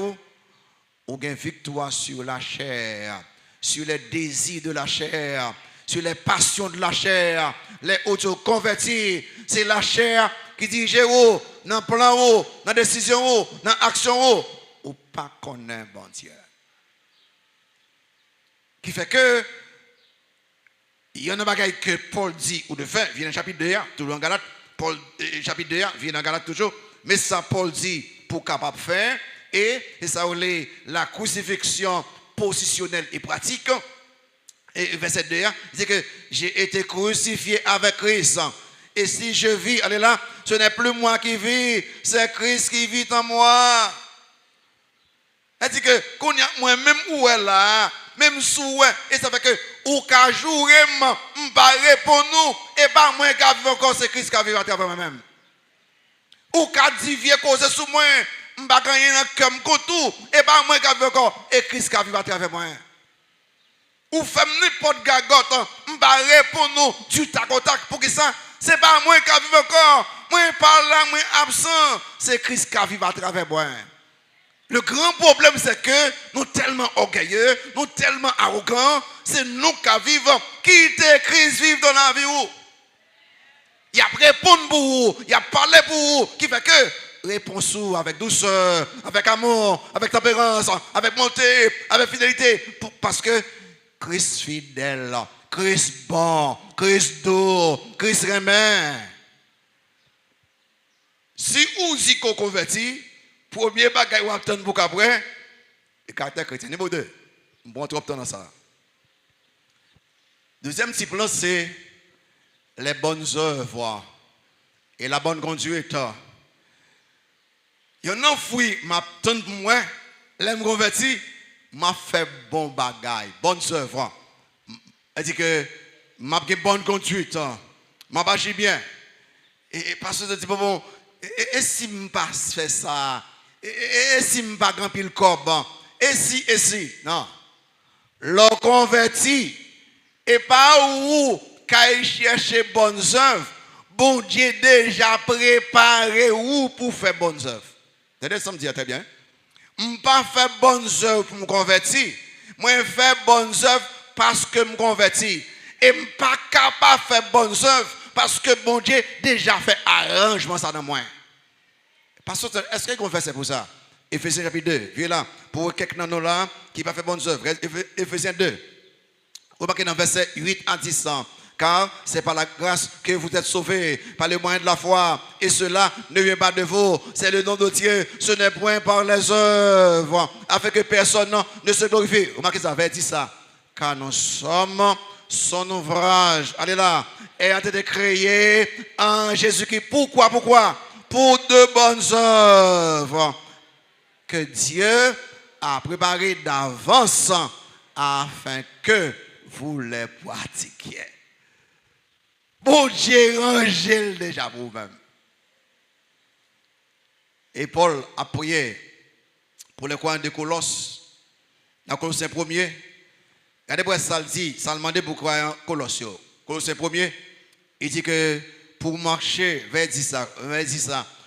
ou gain victoire sur la chair, sur les désirs de la chair, sur les passions de la chair, les autres convertis, c'est la chair qui dirige dans le plan dans la décision dans l'action ou pas connaître bon Dieu. Qui fait que Il y a un bagage que Paul dit ou de fait, vient dans chapitre 2, toujours en Galate, Paul, chapitre 2, vient dans Galate toujours, mais ça Paul dit pour capable faire, et ça c'est la crucifixion positionnelle et pratique. Et verset 2, il dit que j'ai été crucifié avec Christ. Et si je vis, allez là, ce n'est plus moi qui vis, c'est Christ qui vit en moi. Elle dit que quand moi-même où est là, même sous et ça fait que ou qu'à jouer m'barrer pour nous et pas moi qui vivre encore c'est Christ qui vit à travers moi-même. Ou qu'à divier cause sous moi m'ba gagner dans comme tout et pas moi qui vivre encore et Christ qui vit à travers moi. Ou fait n'importe gagote m'barrer pour nous du tac au tac pour que ça c'est pas moi qui vivre encore, moi pas là, moi absent, c'est Christ qui vit à travers moi. Le grand problème, c'est que nous sommes tellement orgueilleux, nous sommes tellement arrogants, c'est nous qui vivons. Quittez Christ, vivre dans la vie. Il y a répondu pour vous, il y a parlé pour vous, qui fait que réponse avec douceur, avec amour, avec tempérance, avec bonté, avec fidélité. Parce que Christ fidèle, Christ bon, Christ doux, Christ remet. Si vous y convertit, premier bagage ou attendre pour après, le caractère chrétien. Numéro 2, bon trop dans ça. Deuxième type là, c'est les bonnes œuvres et la bonne conduite. Il y en a fouille, m'attend pour moi, l'aime converti, m'a fait bon bagage, bonnes œuvres. Elle dit que m'a fait bonne conduite, m'a bâchi bien. Et parce que je dis bon, et si je pas fait ça? Et si je ne pas grand pile corps, et si, non. Le converti, et pas où qu'à chercher bonnes œuvres, bon Dieu déjà préparé où pour faire bonnes œuvres. Attendez, ça me dit très bien. Je ne pas faire bonnes œuvres pour me convertir. Moi, je fais bonnes œuvres parce que je me convertis. Et je ne suis pas capable de faire bonnes œuvres parce que bon Dieu déjà fait arrangement ça dans moi. Pasteur, est-ce qu'on fait ça pour ça? Éphésiens chapitre 2, viens là, pour quelqu'un là qui va faire bonnes œuvres. Éphésiens 2, remarquez dans verset 8 à 10 ans. Car c'est par la grâce que vous êtes sauvés, par le moyen de la foi. Et cela ne vient pas de vous, c'est le nom de Dieu. Ce n'est point par les œuvres, afin que personne ne se glorifie. Remarquez ça, verset 10 ça. Car nous sommes son ouvrage. Allez là, ayant été créé en Jésus-Christ. Pourquoi? Pour de bonnes œuvres que Dieu a préparées d'avance afin que vous les pratiquiez. Bon Dieu, rangez déjà pour vous-même. Et Paul a prié pour les croyants de Colosse. Dans Colossiens 1er, regardez pour ça dit, ça demandé pour les croyants Colossiens. Colossiens 1er, il dit que pour marcher, vers ça,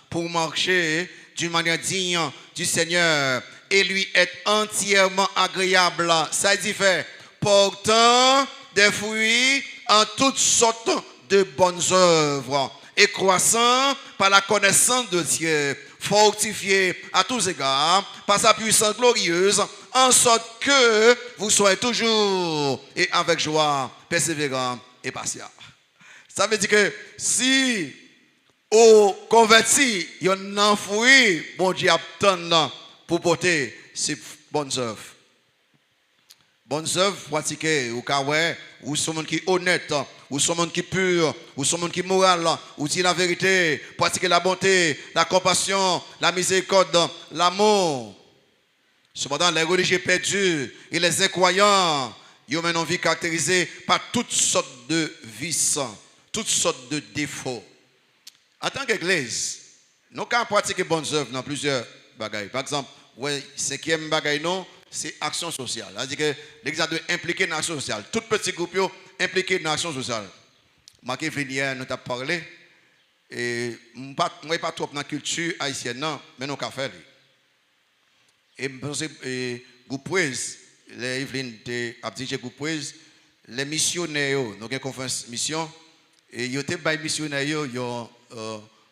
pour marcher d'une manière digne du Seigneur et lui être entièrement agréable. Ça dit fait, portant des fruits en toutes sortes de bonnes œuvres et croissant par la connaissance de Dieu, fortifié à tous égards par sa puissance glorieuse, en sorte que vous soyez toujours et avec joie, persévérant et patient. Ça veut dire que si au converti, il y a un enfoui, bon Dieu attend pour porter ces bonnes œuvres. Bonnes œuvres pratiquées, ou kawé, ou sont monde qui est honnête, ou sont monde qui est pur, ou sont monde qui est moral, ou dit la vérité, pratiquer la bonté, la compassion, la miséricorde, l'amour. Cependant, les religieux perdus et les incroyants, ils ont une vie caractérisée par toutes sortes de vices, toutes sortes de défauts. En tant qu'église, nous avons pratiqué bonnes œuvres dans plusieurs bagailles. Par exemple, cinquième bagaille, c'est action sociale. C'est-à-dire que l'église doit impliquer dans l'action sociale. Tout petit groupe impliqué dans l'action sociale. Marc Vinière nous a parlé. Et moi, je ne suis pas trop dans la culture haïtienne, non, mais nous avons fait. Et groupe Praise, les Yveline a dit groupe Praise, les missionnaires, nous avons une conférence mission. Et ils ont été missionnaires, ils ont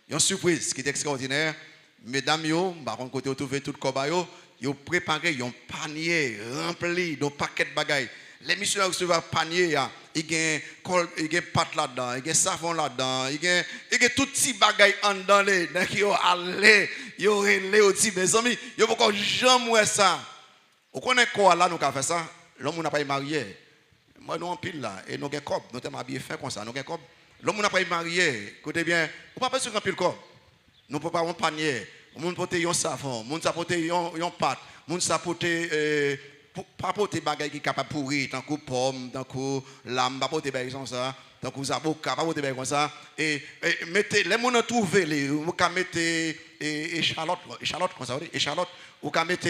une surprise qui est extraordinaire. Mesdames, par contre, côté retrouver tout le cobaye, ils ont préparé un panier rempli de paquets de bagailles. Les missionnaires recevaient un panier il y a pâte là-dedans, il y a savon là-dedans, il y a tout petit bagaille en dedans les qui yo aller, yo relé aussi mes amis, yo pas jamais ça. On connaît quoi là nous qu'a fait ça? L'homme n'a pas marié. Moi nous en pile là et nous gain cob, nous t'es habillé fin comme ça, nous gain cob. L'homme n'a pas marié, écoutez bien, on pas besoin de pile cob. Nous pouvons pas un panier, on porter un savon, on porter un pâte, on porter pas porter bagaille qui capable pourrir tant que pomme, tant que lame, pas porter bagaille comme ça, tant que avocat, pas porter bagaille comme ça et mettez les gens trouver les ou ka mettre échalote comme ça, échalote ou ka mettre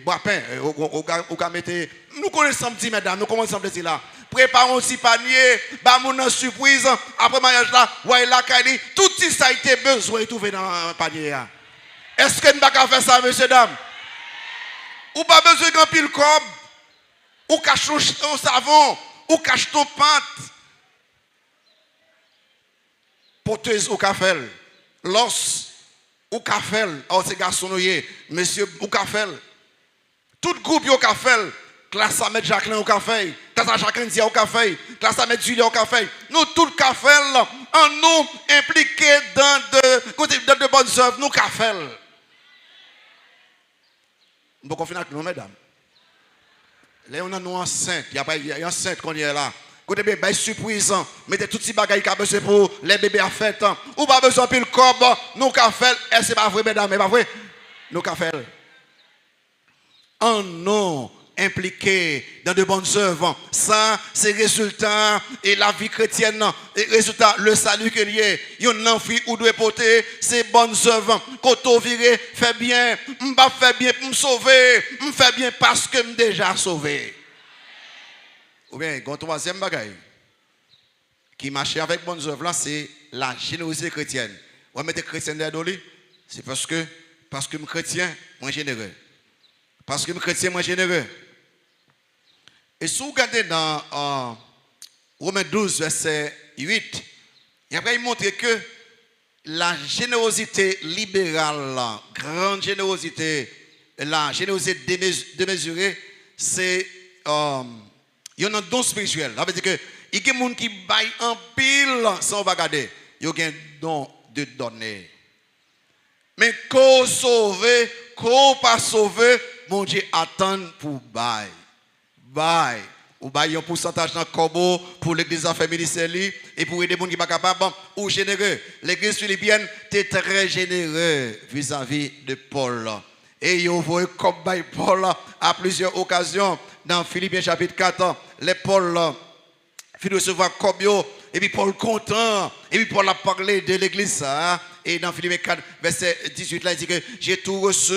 bois pain ou ka mettre nous connaissons petit mesdames, nous commençons à dire là. Préparons aussi panier, bah mon surprise après mariage là, ouais la kali, tout ça a été besoin de trouver dans le panier. Est-ce que nous pas faire ça messieurs dames? Ou pas besoin d'un pile cob, ou cache ton savon, ou cache ton pâte. Poteuse au café, l'os au café, oh ces garçons, monsieur au café. Tout groupe au café, classe à mettre Jacqueline au café, classe à Jacqueline au café, classe à mettre Julie au café. Nous tout le café, en nous impliqués dans de bonnes œuvres, nous café. Nous pouvons finir avec nous, mesdames. Là, on a nous enceintes. Il y a enceinte qu'on est là. Écoutez bien, c'est surprise. Mettez toutes ces bagailles qui ont besoin pour les bébés à fête. Ou pas besoin de le cob. Nous avons fait. Et c'est pas vrai, mesdames, c'est pas vrai. Nous avons fait. En non impliqué dans de bonnes œuvres. Ça, c'est le résultat et la vie chrétienne. Et résultat, le salut qu'il y a. Yon enfant ou doit porter ces bonnes œuvres. Quand on vire, fait bien. M'pas fait bien pour me sauver. M'fait bien parce que m'ai déjà sauvé. Ou bien, le troisième bagaille qui marche avec bonnes œuvres là, c'est la générosité chrétienne. On va mettre chrétien derrière lui. C'est parce que je chrétien, moi généreux. Parce que je chrétien, moi généreux. Et si vous regardez dans Romains 12, verset 8, il montre que la générosité libérale, la grande générosité, la générosité démesurée, c'est un don spirituel. Ça veut dire que il y a des gens qui baillent en pile sans regarder. Il y a un don de donner. Mais qu'on sauve, qu'on pas sauver, mon Dieu attend pour bailler. Bye. Ou bail un pourcentage dans le corbeau pour l'église affaires ministérielles et pour aider les gens qui ne sont pas capables ou généreux. L'église philippienne était très généreux vis-à-vis de Paul. Et il voit comme Paul à plusieurs occasions dans Philippiens chapitre 4. Les Paul fit recevoir Cobio et puis Paul content et puis Paul a parlé de l'église ça. Et dans Philippiens 4, verset 18, là, il dit que j'ai tout reçu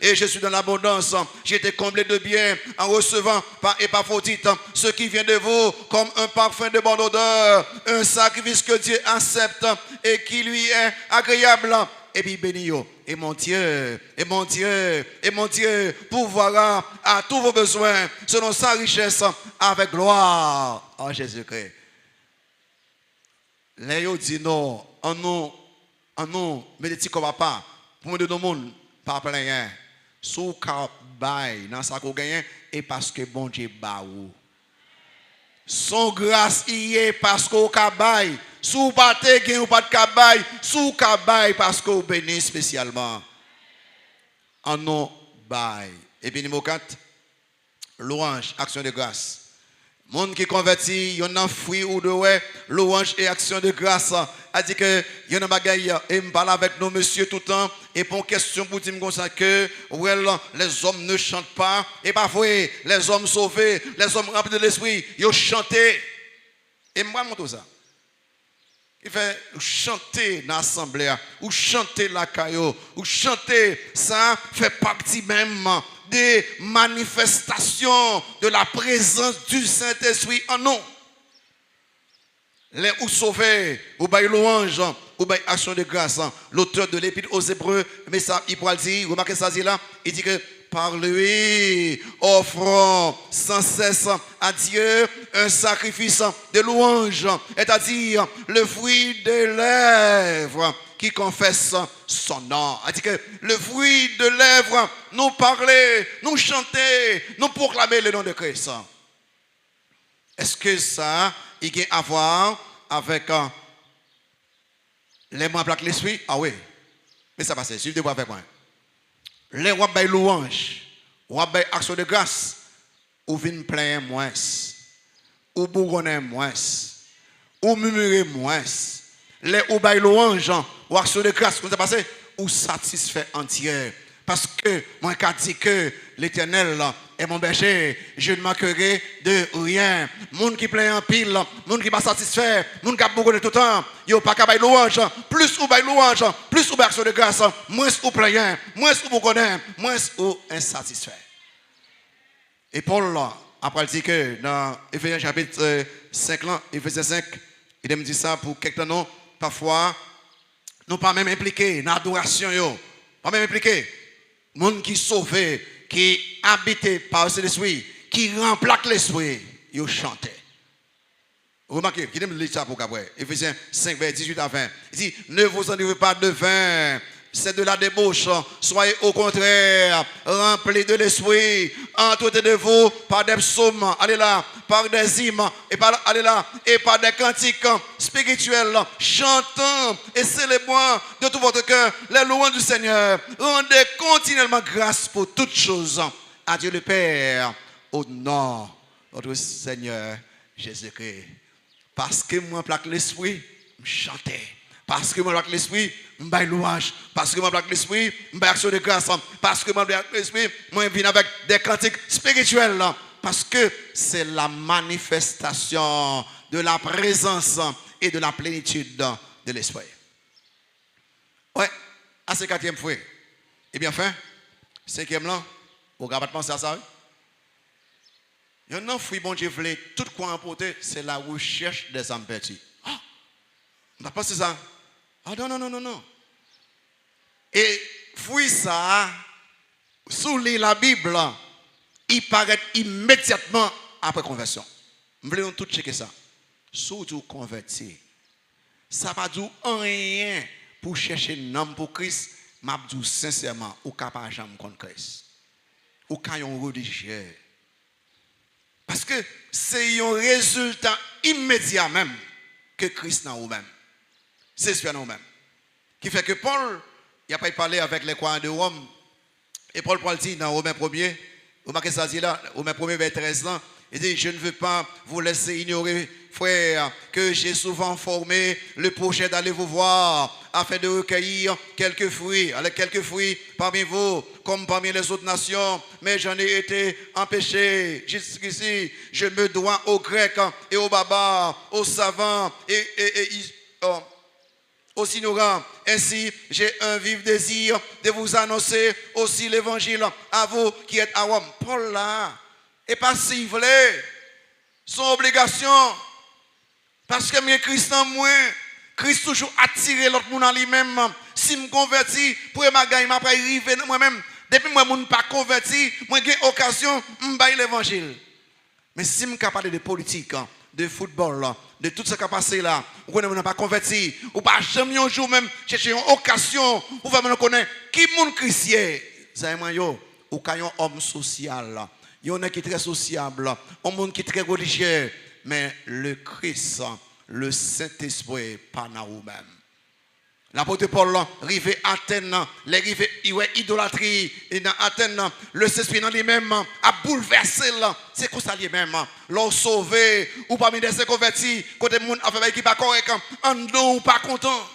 et je suis dans l'abondance. J'ai été comblé de bien en recevant par Épaphrodite ce qui vient de vous comme un parfum de bonne odeur, un sacrifice que Dieu accepte et qui lui est agréable. Et puis béni yo. Et mon Dieu, pourvoira à tous vos besoins selon sa richesse avec gloire en Jésus-Christ. Là, il dit non, en nous, mais les petits papa, pour nous, monde, pas plein. Sous bail dans sa gagne et parce que bon Dieu baou. Son grâce y est parce qu'au cabaye, sous batte gagne ou pas de cabaye, sous cabaye parce qu'au béni spécialement. En nous bail. Et puis numéro 4, louange, action de grâce. Monde qui convertit, il y en a fruit ou de ouais, louange et action de grâce. A dit que il y en a bagaille et me parle avec nous monsieur tout le temps et pour question pour dire comme ça que les hommes ne chantent pas et parfois les hommes sauvés, les hommes remplis de l'esprit, ils chantent et moi montre ça. Il fait chanter dans l'assemblée, ou chanter la caillou, ou chanter, ça fait partie même des manifestations de la présence du Saint-Esprit en nous. Les ou sauvés, ou bail louange, ou bail action de grâce. L'auteur de l'Épître aux Hébreux, mais ça, il pourra le dire, remarquez ça, là, il dit que par lui, offrons sans cesse à Dieu un sacrifice de louange, c'est-à-dire le fruit des lèvres qui confesse son nom. C'est-à-dire que le fruit de lèvres, nous parler, nous chanter, nous proclamer le nom de Christ. Est-ce que ça, il y a à voir avec les mois plaques l'esprit? Ah oui. Mais ça passe, suivez-moi avec moi. Les rois baillent louange, rois baillent action de grâce, ou vin plein moins, ou bourgonner moins, ou murmurer moins. Les ou baillent louange, ou action de grâce, comment ça passe? Ou satisfait entier. Parce que moi, quand dit que l'Éternel est mon berger, je ne manquerai de rien. Monde qui plaît en pile, monde qui pas satisfait, monde qui a beaucoup de tout temps, yo pas qu'à bailler louange, plus ou bailler louange, plus ou bailler action de grâce, moins ou plein, moins ou connaît, moins ou insatisfait. Et Paul, après il dit que dans Éphésiens chapitre 5, Éphésiens 5, il me dit ça pour quelques temps, parfois, nous pas même impliqués dans l'adoration, pas même impliqués. Monde qui sauvé, qui habité par l'esprit, qui remplace l'esprit, ils chantaient. Remarquez, qui aime lire ça pour qu'après. Éphésiens 5, vers 18 à 20. Il dit, ne vous enivrez pas de vin, c'est de la débauche. Soyez au contraire remplis de l'esprit. Entretenez de vous par des psaumes, allez là, par des hymnes, et par des cantiques spirituels, chantant et célébrant de tout votre cœur les louanges du Seigneur. Rendez continuellement grâce pour toutes choses à Dieu le Père, au nom de notre Seigneur Jésus-Christ. Parce que moi, plaque l'esprit, je chantais. Parce que moi, plaque l'esprit, je baille louange. Parce que moi, plaque l'esprit, je baille action de grâce. Parce que moi, plaque l'esprit, moi, je viens avec des cantiques spirituels. Parce que c'est la manifestation de la présence et de la plénitude de l'esprit. Ouais, à ce quatrième fois. Et bien, enfin, cinquième là, vous n'avez pas pensé à ça? Il y a un fruit, bon Dieu, voulait tout quoi emporter, c'est la recherche des âmes perdues. Ah, on n'a pas pensé ça? Ah non. Et fruit ça, sous la Bible, il paraît immédiatement après conversion. Nous voulons tout checker ça. Surtout converti. Ça ne va pas dire rien pour chercher un homme pour Christ, mais je dis sincèrement, ou capable de jamais contre Christ. Ou quand on religieux. Parce que c'est un résultat immédiat même que Christ n'a nous-mêmes. C'est ce que nous-mêmes. Qui fait que Paul, il n'a pas parlé avec les croyants de Rome. Et Paul dit dans Romains 1er, remarquez ça dit là, Romains 1er vers 13 ans, il dit, je ne veux pas vous laisser ignorer, frères, que j'ai souvent formé le projet d'aller vous voir afin de recueillir quelques fruits parmi vous, comme parmi les autres nations, mais j'en ai été empêché. Jusqu'ici, je me dois aux Grecs et aux barbares, aux savants aux ignorants. Ainsi, j'ai un vif désir de vous annoncer aussi l'évangile à vous qui êtes à Rome. Paul là, et pas si voulait, son obligation, parce que mes Christ en moi, Christ toujours attiré l'autre monde en lui-même. Si je me convertis, pour ma gagne, m'a pas arrivé moi-même. Depuis moi, je ne pas converti, moi j'ai occasion, je baille l'évangile. Mais si je suis capable de politique, de football, de tout ce qui a passé là, vous ne pas converti, ou pas jamais un jour même chercher une occasion, vous ne connaître qui est mon chrétien. C'est un homme social. Il y en a qui est très sociable, un monde qui est très religieux, mais le Christ, le Saint-Esprit, pas dans vous-même. L'apôtre Paul, arrivé à Athènes, les rives idolâtrie, et dans Athènes, le Saint-Esprit dans lui-même a bouleversé, c'est comme ça lui-même, l'ont sauvé, ou parmi des convertis, côté monde a fait qui pas correct, en non ou pas content.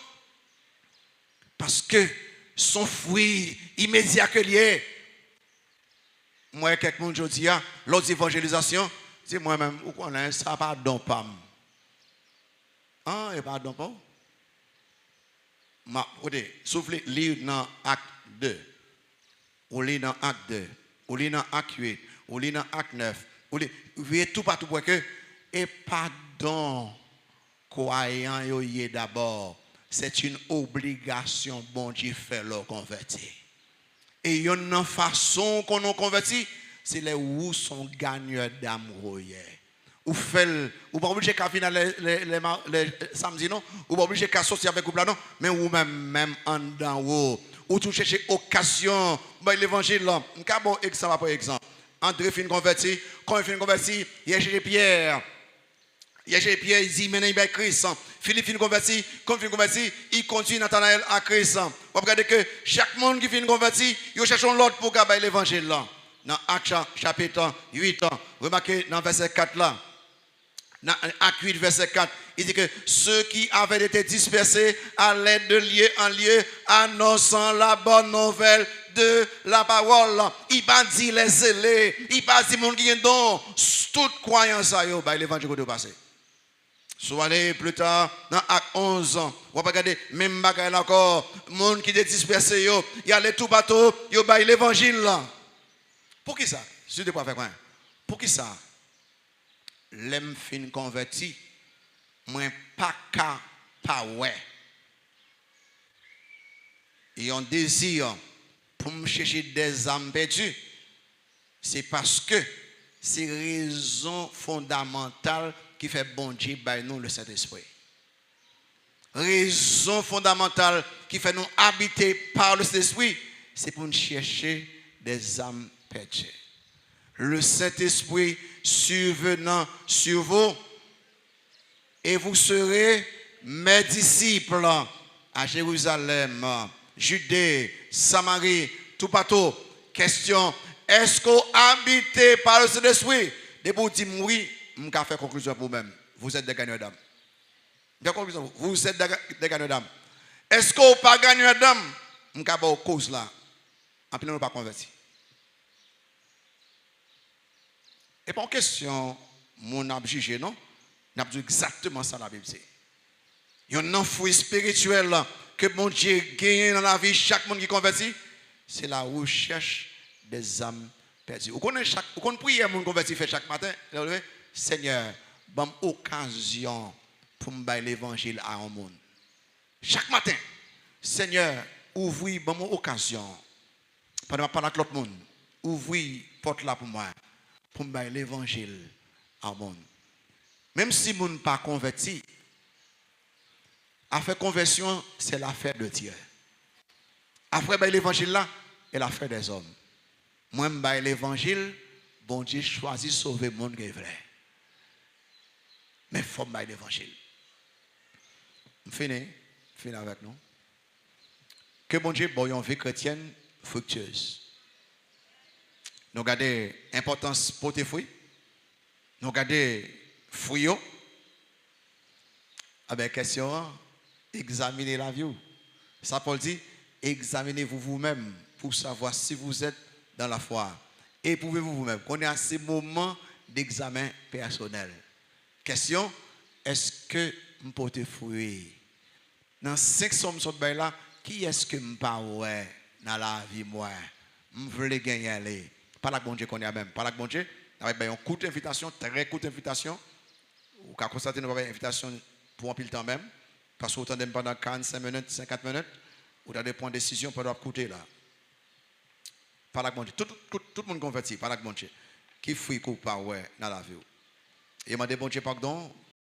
Parce que son fruit immédiat que lié. Moi, quelques monde je dis, l'autre évangélisation, c'est moi-même, ou qu'on a ça pardon pas. Ah, et pardon pas. Soufflez, lire dans Acte 2. Ou lire dans Acte 2. Ou lire dans Acte 8. Ou lire dans Acte 9. Vous voyez tout partout pour que. Et pardon, croyant y d'abord. C'est une obligation, bon Dieu, fait leur convertir. Et il y a une façon qu'on nous convertit, c'est les où sont gagneurs d'amour. Ou fait, ou pas obligé qu'à finir les samedis, non? Ou pas obligé qu'à sortir avec vous là, non? Mais ou même en dedans, ou tout chercher occasion, l'évangile là. Un bon exemple après exemple. André fin converti, quand il fin converti, il a cherché Pierre. Pierre il dit maintenant il va Christ. Philippe fin converti, comme fin converti, il continue Nathanaël à Christ. Vous regardez que chaque monde qui fin converti, il cherche l'autre pour garder l'évangile là. Dans Actes chapitre 8, remarquez dans verset 4 là. Dans Acte 8 verset 4, il dit que ceux qui avaient été dispersés allaient de lieu en lieu annonçant la bonne nouvelle de la parole. Il pas dit les zélés, il pas dit monde qui est dans toute croyance à eux, l'évangile de passer. Soit allé plus tard dans Acte 11, on va regarder même bagaille encore, monde qui est dispersé yo, il y a les tout bateau, yo bail l'évangile là. Pour qui ça? Je ne peux pas faire quoi? Pour qui ça? L'aime fin converti, moi pas qu'à pas ouais. Et on désire pour me chercher des âmes perdues, c'est parce que c'est raison fondamentale qui fait bon Dieu by nous le Saint-Esprit. Raison fondamentale qui fait nous habiter par le Saint-Esprit, c'est pour nous chercher des âmes perdues. Le Saint-Esprit survenant sur vous, et vous serez mes disciples à Jérusalem, Judée, Samarie, tout partout. Question, est-ce qu'on habite par le Saint-Esprit? Dès que vous dites oui, je vais faire conclusion pour vous-même. Vous êtes des gagnants d'âme. Vous êtes des gagnants d'âme. Est-ce qu'on pas gagnant d'âme? Je vais faire une cause là. En plus, nous ne pas convertis. Et pas en question, mon a jugé, non? On a dit exactement ça la Bible. Il y a un enfoui spirituel que mon Dieu gagne dans la vie, chaque monde qui convertit, c'est la recherche des âmes perdues. Vous connaissez prière, mon converti fait chaque matin, Seigneur, bonne occasion pour me bailler l'évangile à un monde. Chaque matin, Seigneur, ouvre bonne occasion. Pendant que je parle avec l'autre monde, ouvre porte là pour moi. Pour me bailler l'évangile à un monde. Même si je ne suis pas converti, affaire conversion, c'est l'affaire de Dieu. Après l'évangile là, c'est l'affaire des hommes. Moi, je baille l'évangile, bon Dieu choisit de sauver le monde qui est vrai. Mais il faut bailler l'évangile. Je finis avec nous. Que bon Dieu ait une vie chrétienne fructueuse. Nous regardons l'importance pour tes fruits. Nous regardons fruits. Avec question, examinez la vie. Ça, Paul dit, examinez-vous vous-même pour savoir si vous êtes dans la foi. Éprouvez-vous vous-même. On est à ces moments d'examen personnel. Question, est-ce que je peux te fruits? Dans 5 sommes sur là, qui est-ce que je parle dans la vie moi? Je veux gagner aller. Pas la bon Dieu qu'on a même. Pas la bon Dieu. Avec un coup d'invitation, très courte invitation. Ou qu'à constater une invitation pour un peu le temps même. Parce que vous attendez pendant 45 minutes, 50 minutes. Vous avez prendre une décision pour écouter là. Pas la bon Dieu. Tout le monde converti. Pas la bon Dieu. Qui fuit ou pas ouais dans la vie. Et m'a dit bon Dieu pardon.